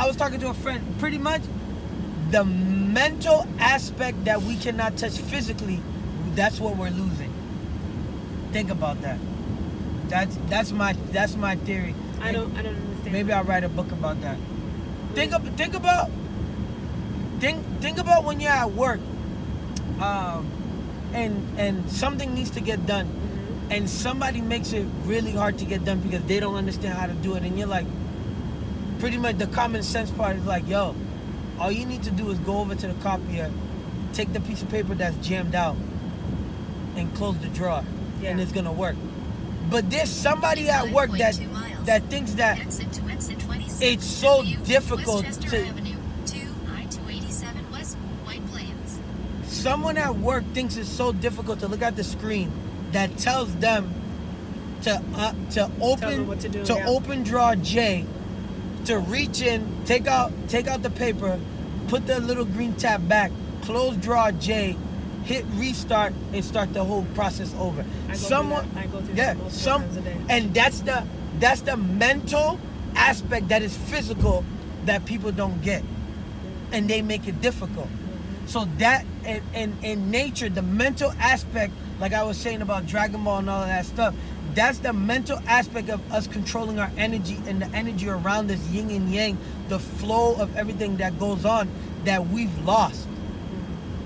was talking to a friend. Pretty much, the mental aspect that we cannot touch physically, that's what we're losing. Think about that. That's my theory. I don't understand. Maybe I'll write a book about that. Think about when you're at work, and something needs to get done, and somebody makes it really hard to get done because they don't understand how to do it, and you're like, pretty much the common sense part is like, yo, all you need to do is go over to the copier, take the piece of paper that's jammed out, and close the drawer, and it's gonna work. But there's somebody at work that thinks that it's so difficult to. Someone at work thinks it's so difficult to look at the screen that tells them to open drawer J, to reach in, take out the paper, put the little green tab back, close drawer J, hit restart, and start the whole process over. I go through that multiple times a day. And that's the mental aspect that is physical that people don't get, and they make it difficult. So that in nature, the mental aspect, like I was saying about Dragon Ball and all of that stuff, that's the mental aspect of us controlling our energy and the energy around us, yin and yang, the flow of everything that goes on that we've lost.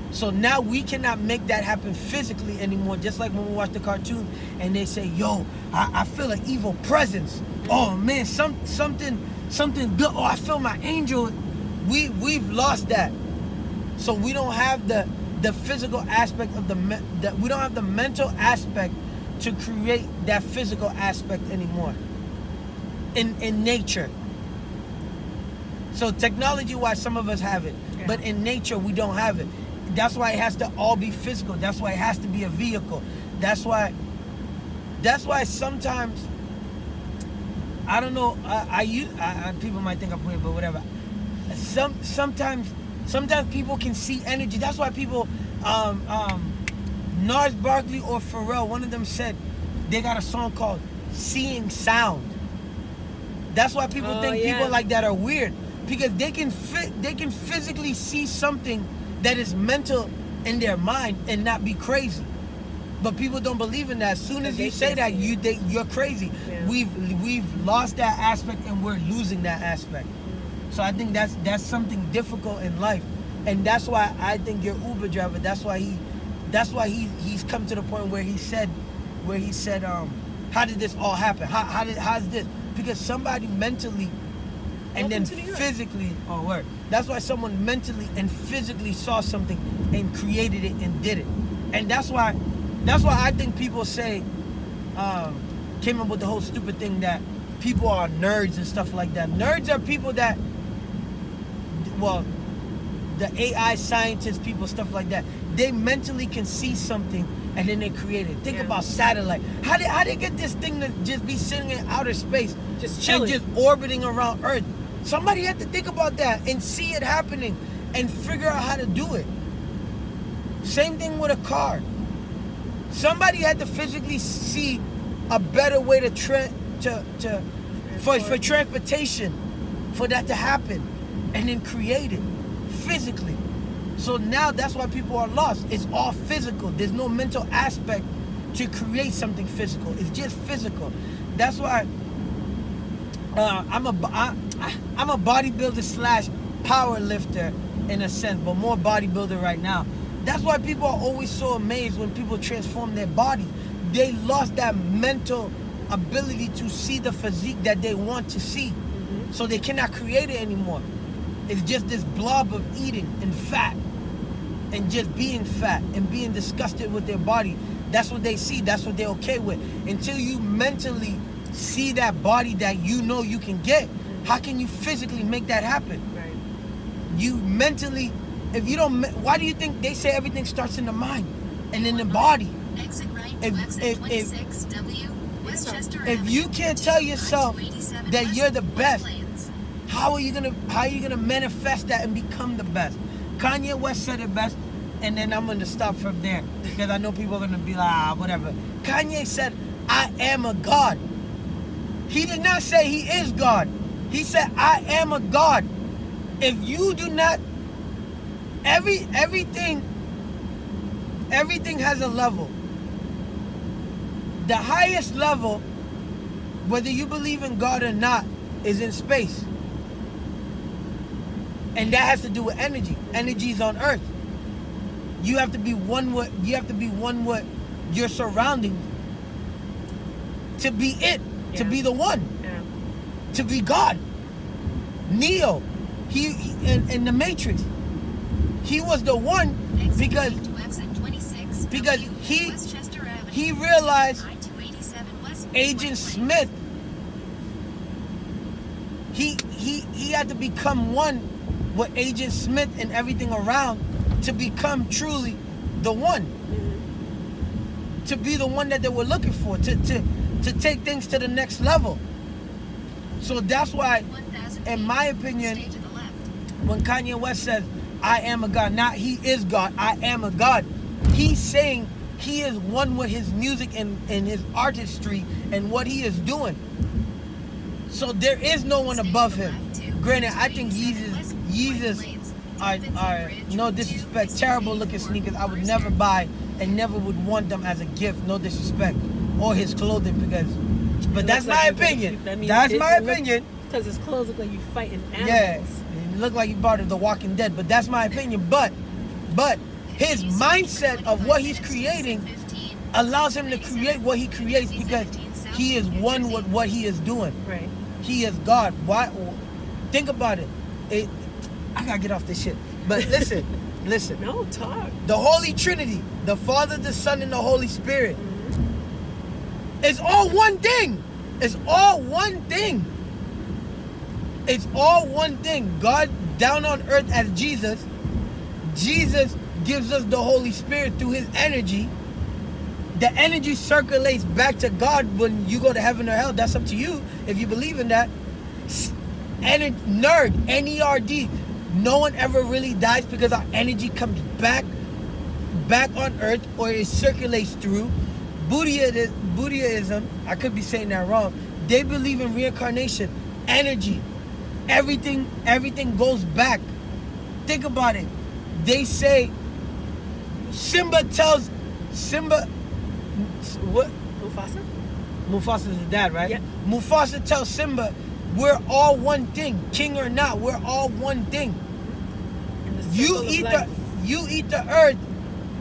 So now we cannot make that happen physically anymore. Just like when we watch the cartoon and they say, yo, I feel an evil presence. Oh man, something good. Oh, I feel my angel. We've lost that. So we don't have the physical aspect of we don't have the mental aspect to create that physical aspect anymore in nature. So technology-wise, some of us have it, but in nature we don't have it. That's why it has to all be physical. That's why it has to be a vehicle. That's why sometimes, I don't know, I people might think I'm weird, but whatever. Sometimes people can see energy. That's why people, Nars Barkley or Pharrell, one of them said they got a song called Seeing Sound. That's why people think people like that are weird, because they can physically see something that is mental in their mind and not be crazy. But people don't believe in that. As soon as you say that, you're crazy. Yeah. We've lost that aspect and we're losing that aspect. So I think that's something difficult in life, and that's why I think your Uber driver. That's why he's come to the point where he said, how did this all happen? How's this? Because somebody mentally, and then physically, that's why someone mentally and physically saw something and created it and did it, and that's why I think people say, came up with the whole stupid thing that people are nerds and stuff like that. Nerds are people that, well, the AI scientists, people, stuff like that, they mentally can see something and then they create it. Think about satellite. How they get this thing to just be sitting in outer space, just chilling, and just orbiting around Earth? Somebody had to think about that and see it happening and figure out how to do it. Same thing with a car. Somebody had to physically see a better way for transportation, for that to happen, and then create it physically. So now that's why people are lost. It's all physical. There's no mental aspect to create something physical. It's just physical. That's why I'm a bodybuilder / power lifter in a sense, but more bodybuilder right now. That's why people are always so amazed when people transform their body. They lost that mental ability to see the physique that they want to see. So they cannot create it anymore. It's just this blob of eating and fat and just being fat and being disgusted with their body. That's what they see. That's what they're okay with. Until you mentally see that body that you know you can get, how can you physically make that happen? Right. You mentally, if you don't, why do you think they say everything starts in the mind and in the body? Exit right to exit 26W, Westchester Avenue. If you can't tell yourself that you're the best, how are you gonna manifest that and become the best? Kanye West said it best, and then I'm gonna stop from there because I know people are gonna be like, whatever. Kanye said, I am a God. He did not say he is God. He said, I am a God. If you do not, everything has a level. The highest level, whether you believe in God or not, is in space. And that has to do with energy. Energy is on Earth. You have to be one with your surroundings to be it, to be the one, to be God. Neo, he in the Matrix, he was the one because he realized Agent Smith. He had to become one with Agent Smith and everything around to become truly the one. To be the one that they were looking for, to take things to the next level. So that's why, in my opinion, when Kanye West says, I am a God, not he is God, I am a God, he's saying he is one with his music and his artistry and what he is doing. So there is no one above him. Granted, I think Yeezus are no disrespect, terrible looking sneakers. I would never buy and never would want them as a gift, no disrespect, or his clothing, but that's my opinion. That's my opinion. Because his clothes look like you fighting animals. Yeah, it look like you part of The Walking Dead, but that's my opinion. But his mindset of what he's creating allows him to create what he creates because he is one with what he is doing. Right. He is God. Why? Think about it. I gotta get off this shit. But listen. No, talk. The Holy Trinity, the Father, the Son, and the Holy Spirit. It's all one thing. It's all one thing. It's all one thing. God down on earth as Jesus. Jesus gives us the Holy Spirit through his energy. The energy circulates back to God when you go to heaven or hell. That's up to you if you believe in that. Nerd, N-E-R-D. No one ever really dies because our energy comes back on earth, or it circulates through. Buddhism, I could be saying that wrong. They believe in reincarnation, energy. Everything goes back. Think about it. They say Simba what? Mufasa's his dad, right? Yep. Mufasa tells Simba, we're all one thing, king or not. We're all one thing. You eat the earth,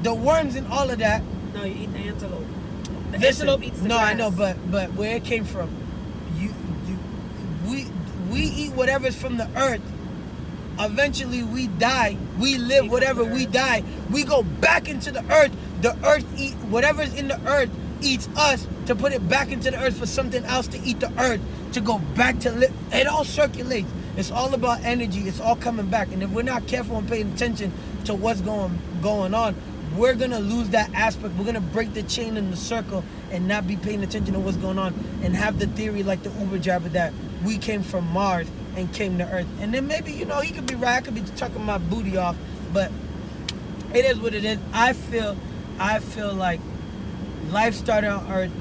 the worms and all of that. No, you eat the antelope. The Listen, antelope eats the no, grass. I know, but where it came from, we eat whatever's from the earth. Eventually, we die. We live whatever we die. We go back into the earth. The earth eat whatever's in the earth eats us to put it back into the earth for something else to eat the earth to go back to live. It all circulates. It's all about energy. It's all coming back. And if we're not careful and paying attention to what's going on, we're gonna lose that aspect. We're gonna break the chain in the circle and not be paying attention to what's going on and have the theory like the Uber driver that we came from Mars and came to Earth. And then maybe, he could be right. I could be tucking my booty off, but it is what it is. I feel like life started on Earth.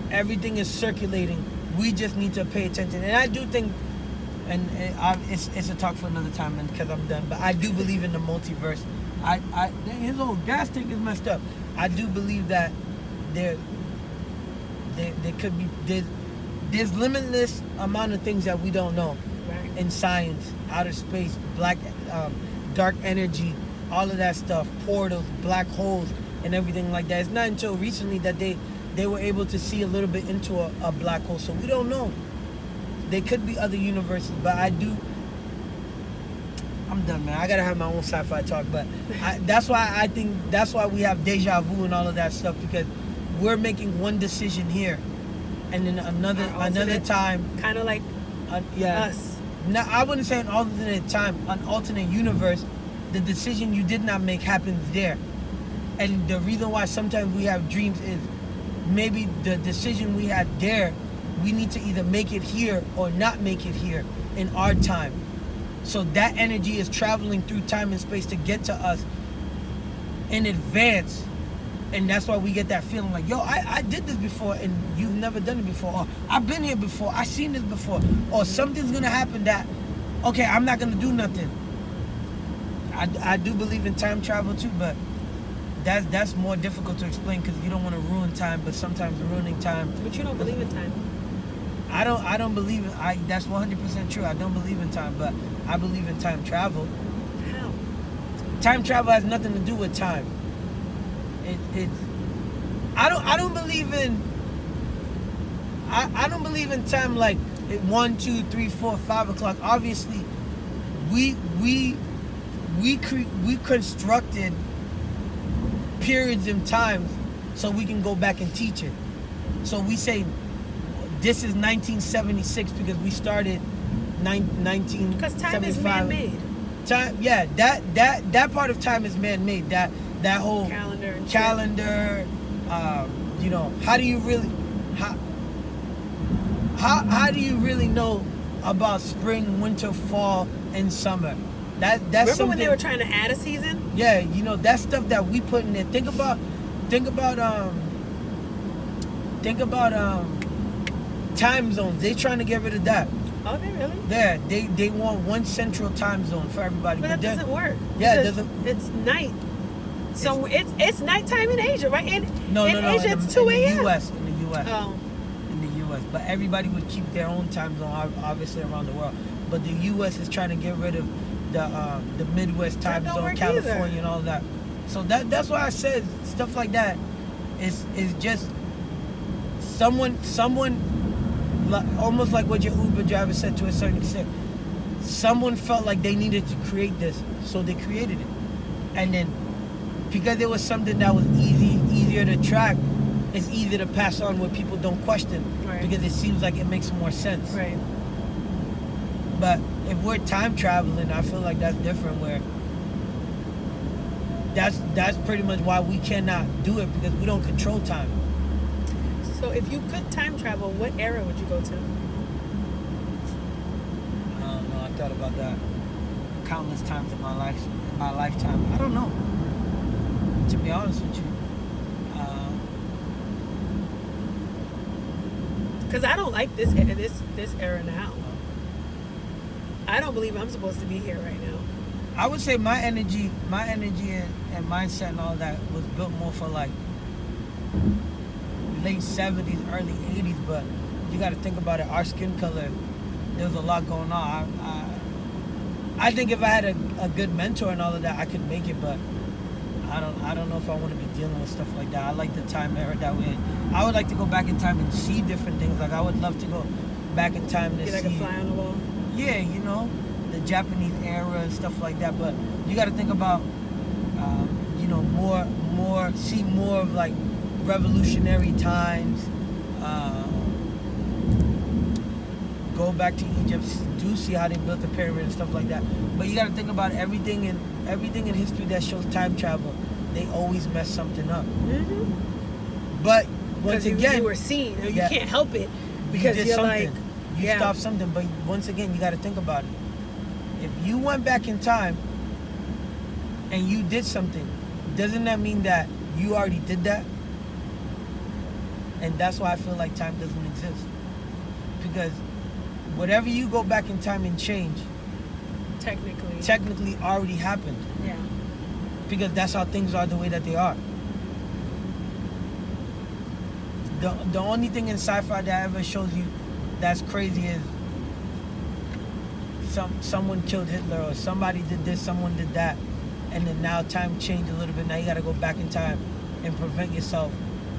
Everything is circulating. We just need to pay attention. And I do think, it's a talk for another time because I'm done, but I do believe in the multiverse. His whole gas tank is messed up. I do believe that there could be, there's limitless amount of things that we don't know. Right. In science, outer space, dark energy, all of that stuff, portals, black holes, and everything like that. It's not until recently that they were able to see a little bit into a black hole, so we don't know. There could be other universes, but I'm done, man. I gotta have my own sci-fi talk, but that's why we have deja vu and all of that stuff, because we're making one decision here, and then another time, kind of like us. No, I wouldn't say an alternate time, an alternate universe. The decision you did not make happens there, and the reason why sometimes we have dreams is maybe the decision we had there, we need to either make it here or not make it here in our time. So that energy is traveling through time and space to get to us in advance. And that's why we get that feeling like, yo, I did this before and you've never done it before. Or I've been here before, I've seen this before. Or something's gonna happen that, okay, I'm not gonna do nothing. I do believe in time travel too, but that's more difficult to explain because you don't want to ruin time, but sometimes ruining time. But you don't believe in time. I don't believe in. That's 100% true. I don't believe in time, but I believe in time travel. How? Time travel has nothing to do with time. I don't believe in. I don't believe in time like 1, 2, 3, 4, 5 o'clock. Obviously, we constructed periods in times so we can go back and teach it. So we say this is 1976 because we started 1975. Because time is man-made. Time, yeah, that part of time is man-made. That whole Calendar and calendar. You know, how do you really how do you really know about spring, winter, fall, and summer? That's Remember something, when they were trying to add a season? yeah, you know, that's stuff that we put in there. Think about time zones. They trying to get rid of that. Oh, they really? Yeah, they want one central time zone for everybody. But that doesn't work. Yeah, it Because doesn't. It's night. So it's nighttime in Asia, right? In Asia, it's 2 in a.m. the U.S. Oh. In the U.S. But everybody would keep their own time zone, obviously, around the world. But the U.S. is trying to get rid of the Midwest time That don't zone, work California, either. and all that. So that's why I said stuff like that is just someone almost like what your Uber driver said to a certain extent. Someone felt like they needed to create this, so they created it, and then because it was something that was easier to track, it's easier to pass on where people don't question, Right. because it seems like it makes more sense. Right. But if we're time traveling, I feel like that's different. Where that's pretty much why we cannot do it, because we don't control time. So if you could time travel, what era would you go to? I don't know. I thought about that countless times in my lifetime. I don't know. To be honest with you. Because I don't like this era now. I don't believe I'm supposed to be here right now. I would say my energy and mindset and all that was built more for like late 70s, early 80s. But you got to think about it. Our skin color, there's a lot going on. I think if I had a good mentor and all of that, I could make it. But I don't know if I want to be dealing with stuff like that. I like the time era that we're in. I would like to go back in time and see different things. Like I would love to go back in time to Get like see. a fly on the wall. Yeah, you know, the Japanese era and stuff like that. But you got to think about, you know, see more of like revolutionary times. Go back to Egypt, do see how they built the pyramid and stuff like that. But you got to think about everything in history that shows time travel. They always mess something up. Mm-hmm. But once again, you were seen. You yeah, can't help it because you did you're something. like, You yeah. stopped something. But once again, you got to think about it. If you went back in time and you did something, doesn't that mean that you already did that? And that's why I feel like time doesn't exist. Because whatever you go back in time and change, technically already happened. Yeah. Because that's how things are the way that they are. The only thing in sci-fi that ever shows you that's crazy is someone killed Hitler, or somebody did this, someone did that, and then now time changed a little bit. Now you got to go back in time and prevent yourself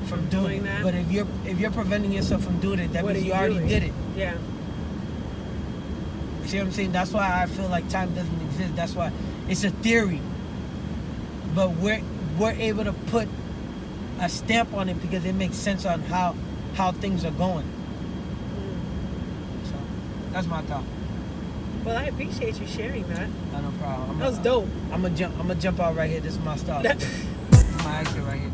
from doing it. that? But if you're preventing yourself from doing it, that What means are you you already doing? did it. Yeah. See what I'm saying? That's why I feel like time doesn't exist. That's why it's a theory, but we're able to put a stamp on it because it makes sense on how things are going. So that's my thought. Well, I appreciate you sharing that. No problem. That was dope. I'm gonna jump out right here. This is my start. This is my exit right here.